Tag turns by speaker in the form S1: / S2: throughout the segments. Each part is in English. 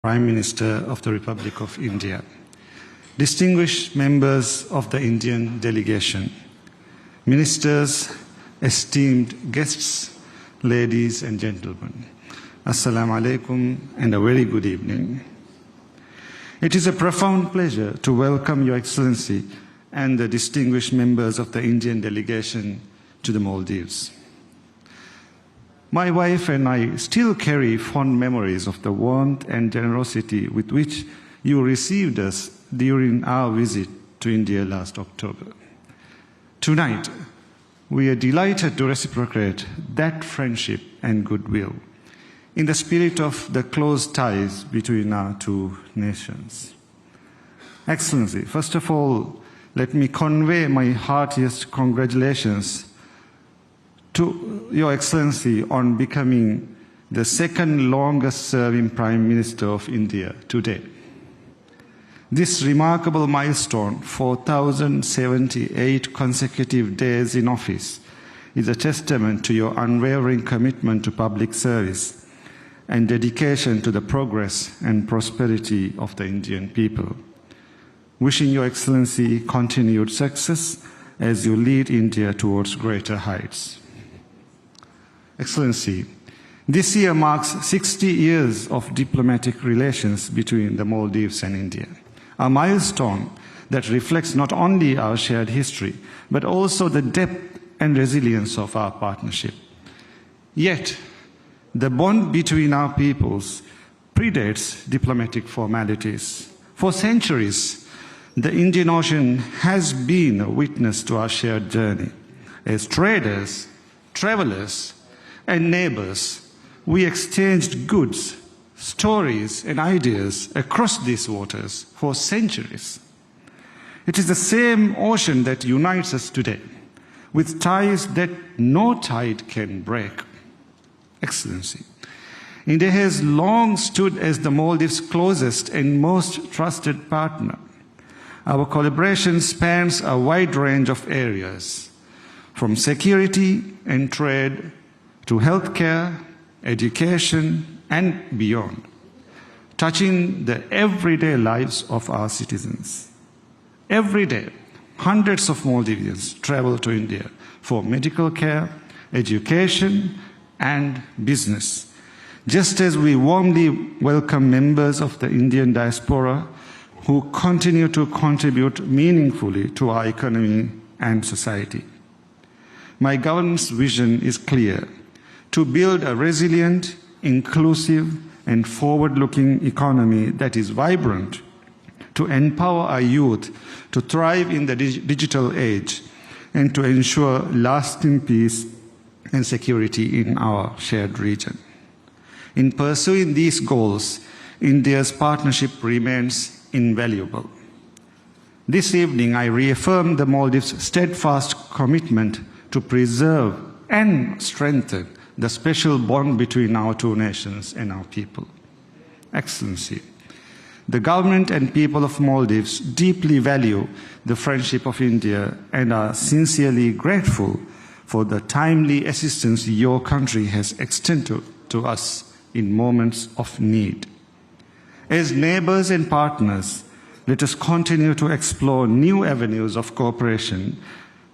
S1: Prime Minister of the Republic of India, distinguished members of the Indian delegation, ministers, esteemed guests, ladies and gentlemen, Assalamu alaikum and a very good evening. It is a profound pleasure to welcome Your Excellency and the distinguished members of the Indian delegation to the Maldives. My wife and I still carry fond memories of the warmth and generosity with which you received us during our visit to India last October. Tonight, we are delighted to reciprocate that friendship and goodwill in the spirit of the close ties between our two nations. Excellency, first of all, let me convey my heartiest congratulations to Your Excellency on becoming the second longest serving Prime Minister of India today. This remarkable milestone, 4,078 consecutive days in office, is a testament to your unwavering commitment to public service and dedication to the progress and prosperity of the Indian people. Wishing Your Excellency continued success as you lead India towards greater heights. Excellency, this year marks 60 years of diplomatic relations between the Maldives and India, a milestone that reflects not only our shared history, but also the depth and resilience of our partnership. Yet, the bond between our peoples predates diplomatic formalities. For centuries, the Indian Ocean has been a witness to our shared journey. As traders, travelers, and neighbors, we exchanged goods, stories, and ideas across these waters for centuries. It is the same ocean that unites us today, with ties that no tide can break. Excellency, India has long stood as the Maldives' closest and most trusted partner. Our collaboration spans a wide range of areas, from security and trade to healthcare, education, and beyond, touching the everyday lives of our citizens. Every day, hundreds of Maldivians travel to India for medical care, education, and business, just as we warmly welcome members of the Indian diaspora who continue to contribute meaningfully to our economy and society. My government's vision is clear: to build a resilient, inclusive, and forward-looking economy that is vibrant, to empower our youth to thrive in the digital age, and to ensure lasting peace and security in our shared region. In pursuing these goals, India's partnership remains invaluable. This evening, I reaffirm the Maldives' steadfast commitment to preserve and strengthen the special bond between our two nations and our people. Excellency, the government and people of Maldives deeply value the friendship of India and are sincerely grateful for the timely assistance your country has extended to us in moments of need. As neighbors and partners, let us continue to explore new avenues of cooperation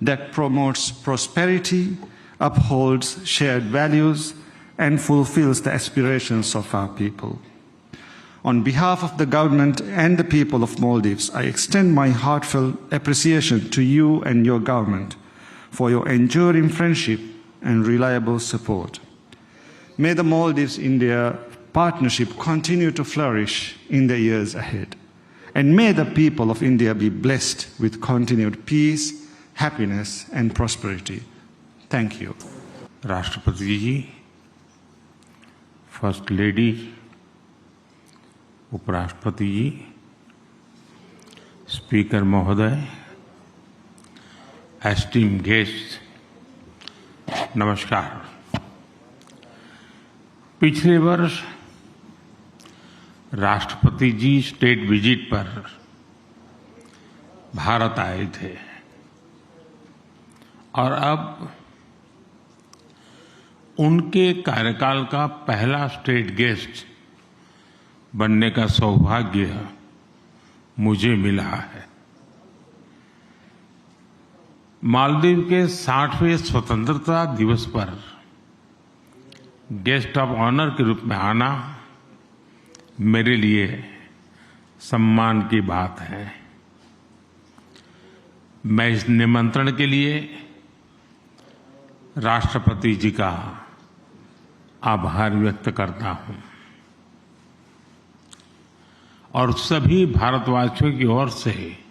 S1: that promotes prosperity, upholds shared values, and fulfills the aspirations of our people. On behalf of the government and the people of Maldives, I extend my heartfelt appreciation to you and your government for your enduring friendship and reliable support. May the Maldives-India partnership continue to flourish in the years ahead, and may the people of India be blessed with continued peace, happiness, and prosperity. Thank you.
S2: राष्ट्रपति जी, first lady, उपराष्ट्रपति जी, speaker महोदय, esteemed guest, नमस्कार। पिछले वर्ष राष्ट्रपति जी state visit पर भारत आए थे और अब उनके कार्यकाल का पहला स्टेट गेस्ट बनने का सौभाग्य मुझे मिला है। मालदीव के 60वें स्वतंत्रता दिवस पर गेस्ट ऑफ ऑनर के रूप में आना मेरे लिए सम्मान की बात है। मैं इस निमंत्रण के लिए राष्ट्रपति जी का आभार व्यक्त करता हूं और सभी भारतवासियों की ओर से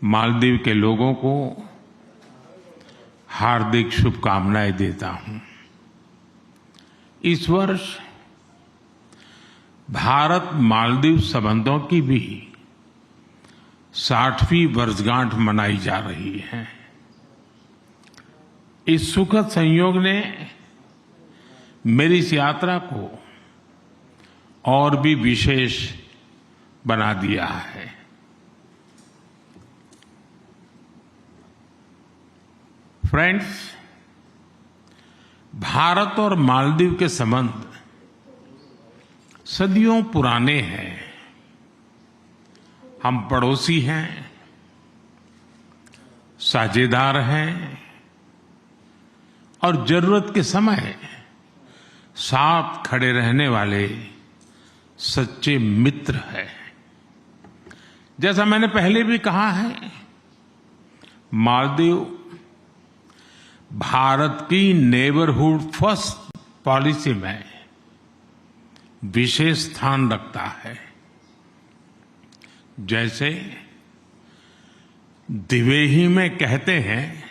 S2: मालदीव के लोगों को हार्दिक शुभकामनाएं देता हूं। इस वर्ष भारत मालदीव संबंधों की भी 60वीं वर्षगांठ मनाई जा रही है। इस सुखद संयोग ने मेरी इस यात्रा को और भी विशेष बना दिया है। फ्रेंड्स, भारत और मालदीव के संबंध सदियों पुराने हैं। हम पड़ोसी हैं, साझेदार हैं और जरूरत के समय साथ खड़े रहने वाले सच्चे मित्र हैं। जैसा मैंने पहले भी कहा है, मालदीव भारत की नेबरहुड फर्स्ट पॉलिसी में विशेष स्थान रखता है। जैसे दिवेही में कहते हैं,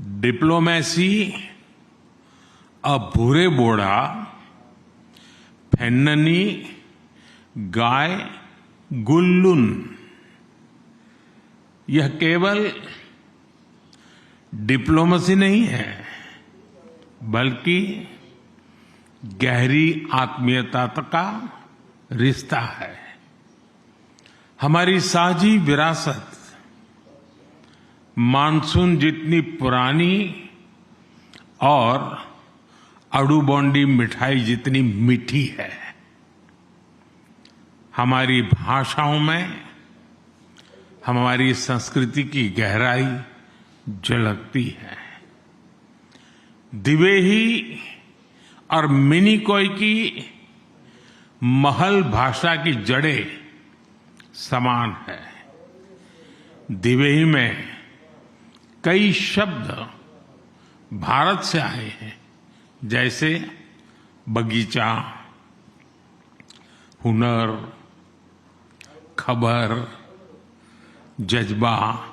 S2: डिप्लोमेसी अ भूरे बोड़ा फेन्ननी गाय गुल्लुन। यह केवल डिप्लोमेसी नहीं है, बल्कि गहरी आत्मीयता का रिश्ता है। हमारी साझी विरासत मानसून जितनी पुरानी और अड़ूबोंडी मिठाई जितनी मीठी है। हमारी भाषाओं में हमारी संस्कृति की गहराई झलकती है। दिवेही और मिनिकॉय की महल भाषा की जड़ें समान है। दिवेही में कई शब्द भारत से आए हैं, जैसे बगीचा, हुनर, खबर, जज्बा,